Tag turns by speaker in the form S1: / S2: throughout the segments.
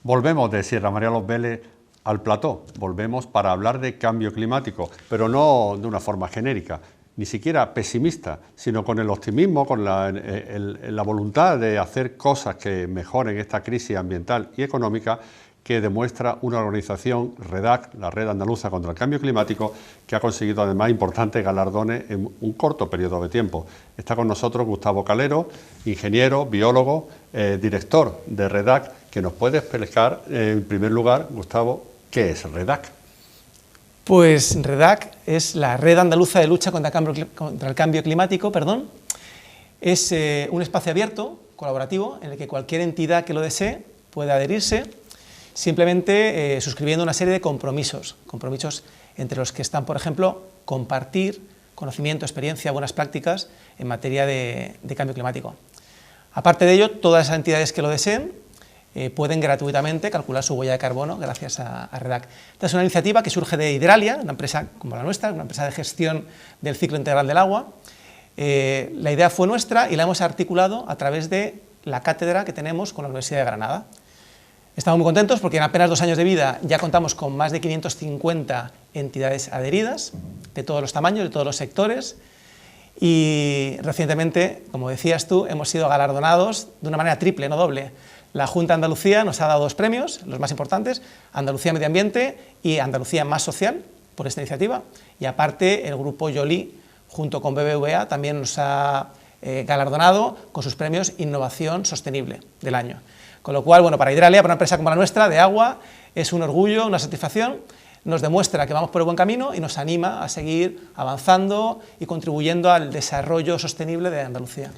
S1: Volvemos de Sierra María Los Vélez al plató, volvemos para hablar de cambio climático, pero no de una forma genérica, ni siquiera pesimista, sino con el optimismo, con la voluntad de hacer cosas que mejoren esta crisis ambiental y económica que demuestra una organización, REDAC, la Red Andaluza contra el Cambio Climático, que ha conseguido además importantes galardones en un corto periodo de tiempo. Está con nosotros Gustavo Calero, ingeniero, biólogo, director de REDAC, que nos puede explicar, en primer lugar, Gustavo, ¿qué es REDAC?
S2: Pues REDAC es la Red Andaluza de Lucha contra el Cambio Climático, Es un espacio abierto, colaborativo, en el que cualquier entidad que lo desee puede adherirse, simplemente suscribiendo una serie de compromisos entre los que están, por ejemplo, compartir conocimiento, experiencia, buenas prácticas en materia de cambio climático. Aparte de ello, todas las entidades que lo deseen pueden gratuitamente calcular su huella de carbono gracias a REDAC. Esta es una iniciativa que surge de Hidralia, una empresa como la nuestra, una empresa de gestión del ciclo integral del agua. La idea fue nuestra y la hemos articulado a través de la cátedra que tenemos con la Universidad de Granada. Estamos muy contentos porque en apenas 2 años de vida ya contamos con más de 550 entidades adheridas, de todos los tamaños, de todos los sectores, y recientemente, como decías tú, hemos sido galardonados de una manera triple, no doble. La Junta de Andalucía nos ha dado 2 premios, los más importantes, Andalucía Medio Ambiente y Andalucía Más Social, por esta iniciativa, y aparte el grupo Yoli, junto con BBVA, también nos ha galardonado con sus premios Innovación Sostenible del año. Con lo cual, bueno, para Hidralia, para una empresa como la nuestra, de agua, es un orgullo, una satisfacción, nos demuestra que vamos por el buen camino y nos anima a seguir avanzando y contribuyendo al desarrollo sostenible de Andalucía.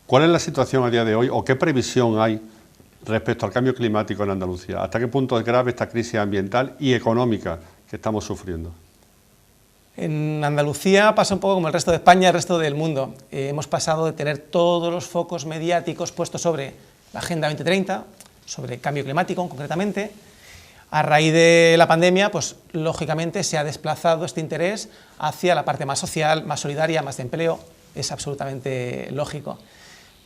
S1: ¿Cuál es la situación a día de hoy o qué previsión hay respecto al cambio climático en Andalucía? ¿Hasta qué punto es grave esta crisis ambiental y económica que estamos sufriendo?
S2: En Andalucía pasa un poco como el resto de España y el resto del mundo. Hemos pasado de tener todos los focos mediáticos puestos sobre la Agenda 2030, sobre cambio climático concretamente. A raíz de la pandemia, pues lógicamente se ha desplazado este interés hacia la parte más social, más solidaria, más de empleo. Es absolutamente lógico.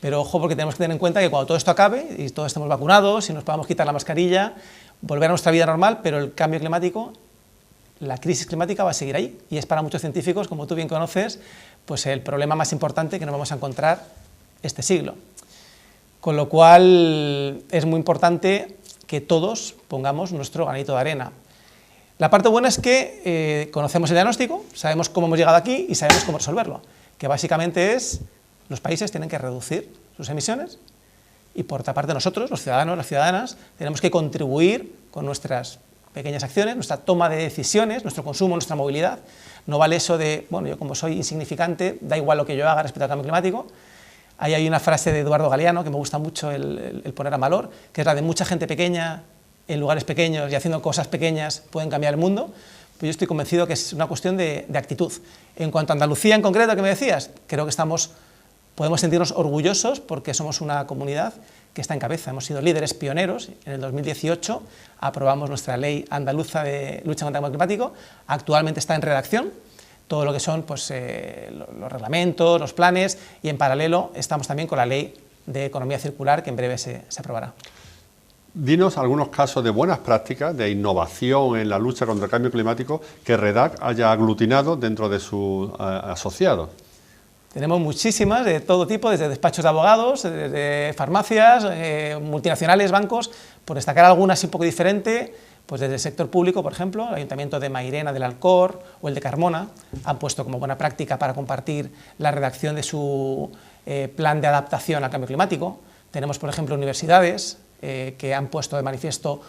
S2: Pero ojo, porque tenemos que tener en cuenta que cuando todo esto acabe y todos estemos vacunados y nos podamos quitar la mascarilla, volver a nuestra vida normal, pero el cambio climático, la crisis climática va a seguir ahí, y es para muchos científicos, como tú bien conoces, pues el problema más importante que nos vamos a encontrar este siglo. Con lo cual es muy importante que todos pongamos nuestro granito de arena. La parte buena es que conocemos el diagnóstico, sabemos cómo hemos llegado aquí y sabemos cómo resolverlo, que básicamente es: los países tienen que reducir sus emisiones y, por otra parte, nosotros, los ciudadanos, las ciudadanas, tenemos que contribuir con nuestras pequeñas acciones, nuestra toma de decisiones, nuestro consumo, nuestra movilidad. No vale eso de, bueno, yo como soy insignificante, da igual lo que yo haga respecto al cambio climático. Ahí hay una frase de Eduardo Galeano que me gusta mucho el poner a valor, que es la de: mucha gente pequeña en lugares pequeños y haciendo cosas pequeñas pueden cambiar el mundo. Pues yo estoy convencido que es una cuestión de actitud. En cuanto a Andalucía en concreto, que me decías, creo que podemos sentirnos orgullosos porque somos una comunidad que está en cabeza. Hemos sido líderes pioneros. En el 2018 aprobamos nuestra ley andaluza de lucha contra el cambio climático. Actualmente está en redacción todo lo que son pues, los reglamentos, los planes, y en paralelo estamos también con la ley de economía circular, que en breve se aprobará.
S1: Dinos algunos casos de buenas prácticas, de innovación en la lucha contra el cambio climático que REDAC haya aglutinado dentro de sus asociados.
S2: Tenemos muchísimas, de todo tipo, desde despachos de abogados, desde farmacias, multinacionales, bancos. Por destacar algunas un poco diferente, pues desde el sector público, por ejemplo, el Ayuntamiento de Mairena del Alcor o el de Carmona han puesto como buena práctica para compartir la redacción de su plan de adaptación al cambio climático. Tenemos, por ejemplo, universidades que han puesto de manifiesto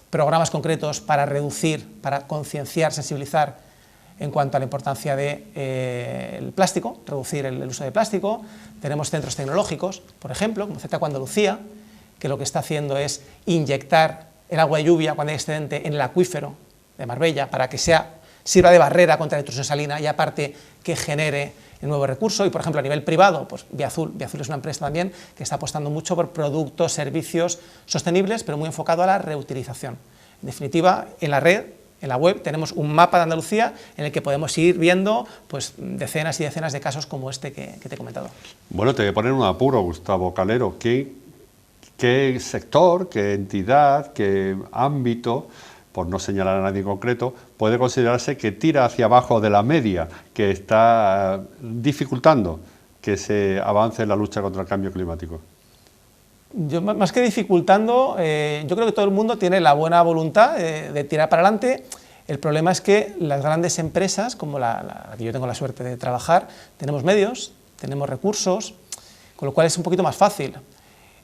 S2: programas concretos para reducir, para concienciar, sensibilizar en cuanto a la importancia del plástico, reducir el uso de plástico. Tenemos centros tecnológicos, por ejemplo, como CETACO Andalucía, que lo que está haciendo es inyectar el agua de lluvia cuando hay excedente en el acuífero de Marbella para que sirva de barrera contra la intrusión salina y aparte que genere el nuevo recurso. Y por ejemplo a nivel privado, pues Viazul es una empresa también que está apostando mucho por productos, servicios sostenibles, pero muy enfocado a la reutilización. En definitiva, en la red, en la web, tenemos un mapa de Andalucía en el que podemos ir viendo pues, decenas y decenas de casos como este que te he comentado.
S1: Bueno, te voy a poner un apuro, Gustavo Calero. ¿Qué sector, qué entidad, qué ámbito, por no señalar a nadie en concreto, puede considerarse que tira hacia abajo de la media, que está dificultando que se avance en la lucha contra el cambio climático?
S2: Yo, más que dificultando, yo creo que todo el mundo tiene la buena voluntad de tirar para adelante. El problema es que las grandes empresas, como la que yo tengo la suerte de trabajar, tenemos medios, tenemos recursos, con lo cual es un poquito más fácil.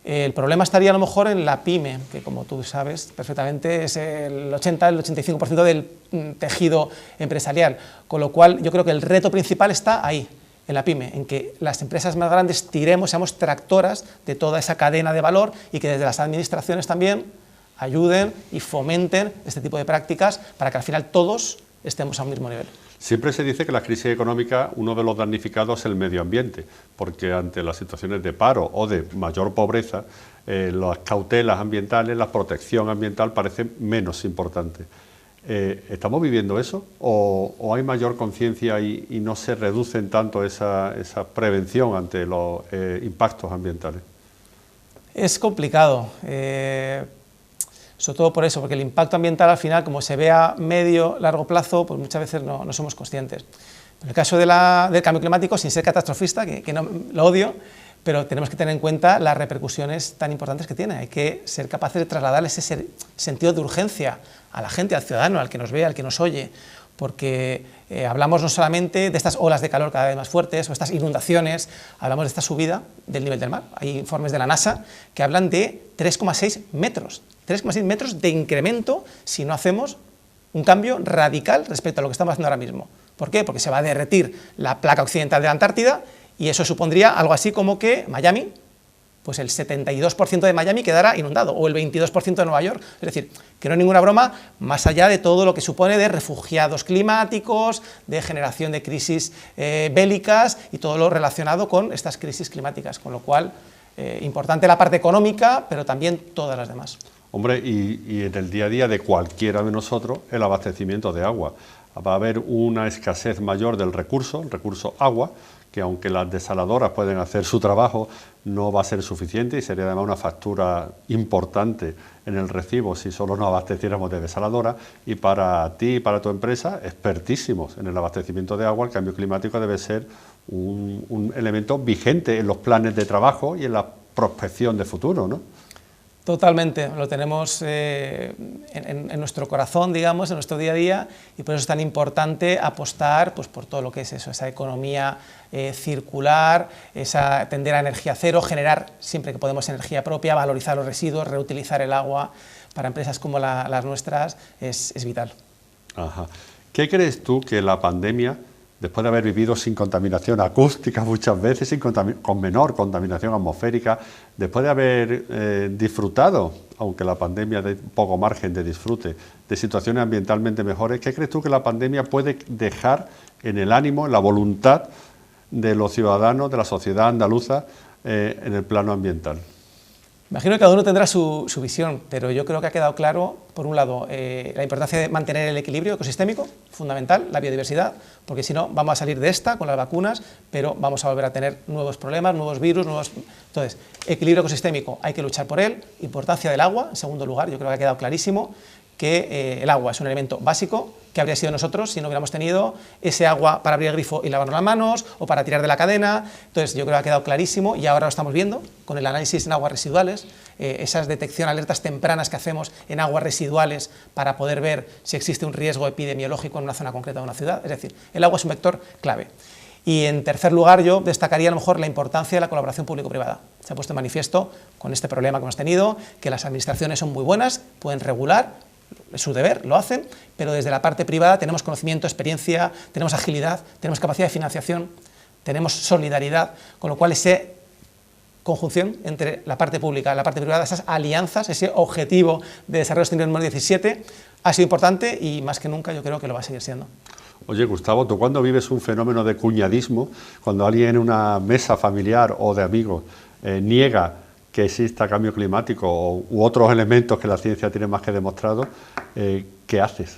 S2: El problema estaría a lo mejor en la pyme, que como tú sabes perfectamente es el 80, el 85% del tejido empresarial, con lo cual yo creo que el reto principal está ahí, en la pyme, en que las empresas más grandes tiremos, seamos tractoras de toda esa cadena de valor y que desde las administraciones también ayuden y fomenten este tipo de prácticas para que al final todos estemos a un mismo nivel.
S1: Siempre se dice que la crisis económica, uno de los damnificados es el medio ambiente, porque ante las situaciones de paro o de mayor pobreza, las cautelas ambientales, la protección ambiental parece menos importante. ¿Estamos viviendo eso? ¿O hay mayor conciencia y no se reducen tanto esa prevención ante los impactos ambientales?
S2: Es complicado. Sobre todo por eso, porque el impacto ambiental al final, como se ve a medio, largo plazo, pues muchas veces no somos conscientes. En el caso del cambio climático, sin ser catastrofista, que no, lo odio, pero tenemos que tener en cuenta las repercusiones tan importantes que tiene. Hay que ser capaces de trasladar ese sentido de urgencia a la gente, al ciudadano, al que nos ve, al que nos oye, porque hablamos no solamente de estas olas de calor cada vez más fuertes o estas inundaciones, hablamos de esta subida del nivel del mar. Hay informes de la NASA que hablan de 3,6 metros. 3,6 metros de incremento si no hacemos un cambio radical respecto a lo que estamos haciendo ahora mismo. ¿Por qué? Porque se va a derretir la placa occidental de la Antártida y eso supondría algo así como que Miami, pues el 72% de Miami quedará inundado, o el 22% de Nueva York. Es decir, que no es ninguna broma, más allá de todo lo que supone de refugiados climáticos, de generación de crisis bélicas y todo lo relacionado con estas crisis climáticas, con lo cual, importante la parte económica, pero también todas las demás.
S1: Hombre, y en el día a día de cualquiera de nosotros, el abastecimiento de agua. Va a haber una escasez mayor del recurso, el recurso agua, que aunque las desaladoras pueden hacer su trabajo, no va a ser suficiente y sería además una factura importante en el recibo si solo nos abasteciéramos de desaladora. Y para ti y para tu empresa, expertísimos en el abastecimiento de agua, el cambio climático debe ser un elemento vigente en los planes de trabajo y en la prospección de futuro, ¿no?
S2: Totalmente, lo tenemos en nuestro corazón, digamos, en nuestro día a día, y por eso es tan importante apostar pues, por todo lo que es eso, esa economía circular, tender a energía cero, generar siempre que podemos energía propia, valorizar los residuos, reutilizar el agua. Para empresas como las nuestras es vital.
S1: Ajá. ¿Qué crees tú que la pandemia, después de haber vivido sin contaminación acústica muchas veces, con menor contaminación atmosférica, después de haber disfrutado, aunque la pandemia de poco margen de disfrute, de situaciones ambientalmente mejores, ¿qué crees tú que la pandemia puede dejar en el ánimo, en la voluntad de los ciudadanos, de la sociedad andaluza, en el plano ambiental?
S2: Imagino que cada uno tendrá su visión, pero yo creo que ha quedado claro, por un lado, la importancia de mantener el equilibrio ecosistémico, fundamental, la biodiversidad, porque si no vamos a salir de esta con las vacunas, pero vamos a volver a tener nuevos problemas, nuevos virus, Entonces, equilibrio ecosistémico, hay que luchar por él. Importancia del agua, en segundo lugar, yo creo que ha quedado clarísimo que el agua es un elemento básico. ¿Qué habría sido nosotros si no hubiéramos tenido ese agua para abrir el grifo y lavarnos las manos o para tirar de la cadena? Entonces yo creo que ha quedado clarísimo y ahora lo estamos viendo con el análisis en aguas residuales, esas detección, alertas tempranas que hacemos en aguas residuales para poder ver si existe un riesgo epidemiológico en una zona concreta de una ciudad. Es decir, el agua es un vector clave. Y en tercer lugar yo destacaría a lo mejor la importancia de la colaboración público-privada. Se ha puesto en manifiesto con este problema que hemos tenido, que las administraciones son muy buenas, pueden regular, es su deber, lo hacen, pero desde la parte privada tenemos conocimiento, experiencia, tenemos agilidad, tenemos capacidad de financiación, tenemos solidaridad, con lo cual esa conjunción entre la parte pública y la parte privada, esas alianzas, ese objetivo de desarrollo sostenible 2017 ha sido importante y más que nunca yo creo que lo va a seguir siendo.
S1: Oye, Gustavo, ¿tú cuando vives un fenómeno de cuñadismo, cuando alguien en una mesa familiar o de amigos niega que exista cambio climático u otros elementos que la ciencia tiene más que demostrado, ¿qué haces?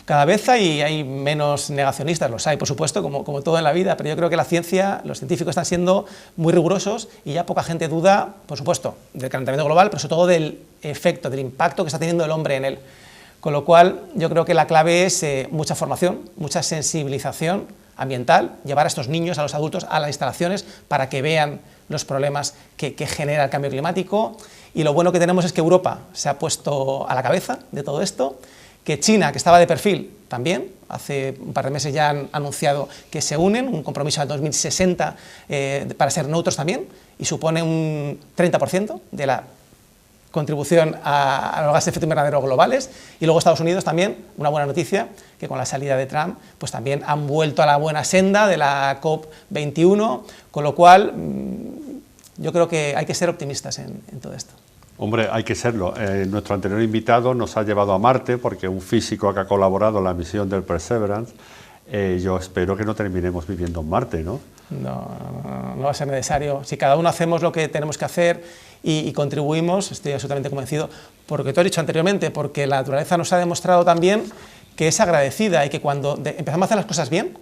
S2: Cada vez hay menos negacionistas, los hay, por supuesto, como todo en la vida, pero yo creo que la ciencia, los científicos están siendo muy rigurosos y ya poca gente duda, por supuesto, del calentamiento global, pero sobre todo del efecto, del impacto que está teniendo el hombre en él. Con lo cual, yo creo que la clave es mucha formación, mucha sensibilización ambiental, llevar a estos niños, a los adultos, a las instalaciones para que vean los problemas que genera el cambio climático. Y lo bueno que tenemos es que Europa se ha puesto a la cabeza de todo esto, que China, que estaba de perfil, también, hace un par de meses ya han anunciado que se unen, un compromiso al 2060 para ser neutros también, y supone un 30% de la contribución a los gases de efecto invernadero globales. Y luego Estados Unidos también, una buena noticia, que con la salida de Trump pues también han vuelto a la buena senda de la COP21, con lo cual yo creo que hay que ser optimistas en todo esto.
S1: Hombre, hay que serlo. Nuestro anterior invitado nos ha llevado a Marte porque un físico que ha colaborado en la misión del Perseverance, yo espero que no terminemos viviendo en Marte, ¿no?
S2: No va a ser necesario. Si cada uno hacemos lo que tenemos que hacer y contribuimos, estoy absolutamente convencido, porque tú has dicho anteriormente, porque la naturaleza nos ha demostrado también que es agradecida y que cuando empezamos a hacer las cosas bien,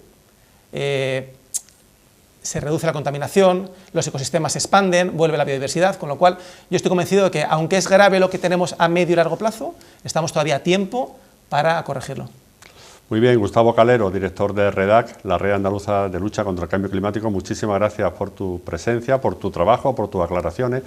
S2: se reduce la contaminación, los ecosistemas se expanden, vuelve la biodiversidad, con lo cual yo estoy convencido de que, aunque es grave lo que tenemos a medio y largo plazo, estamos todavía a tiempo para corregirlo.
S1: Muy bien, Gustavo Calero, director de REDAC, la Red Andaluza de Lucha contra el Cambio Climático, muchísimas gracias por tu presencia, por tu trabajo, por tus aclaraciones.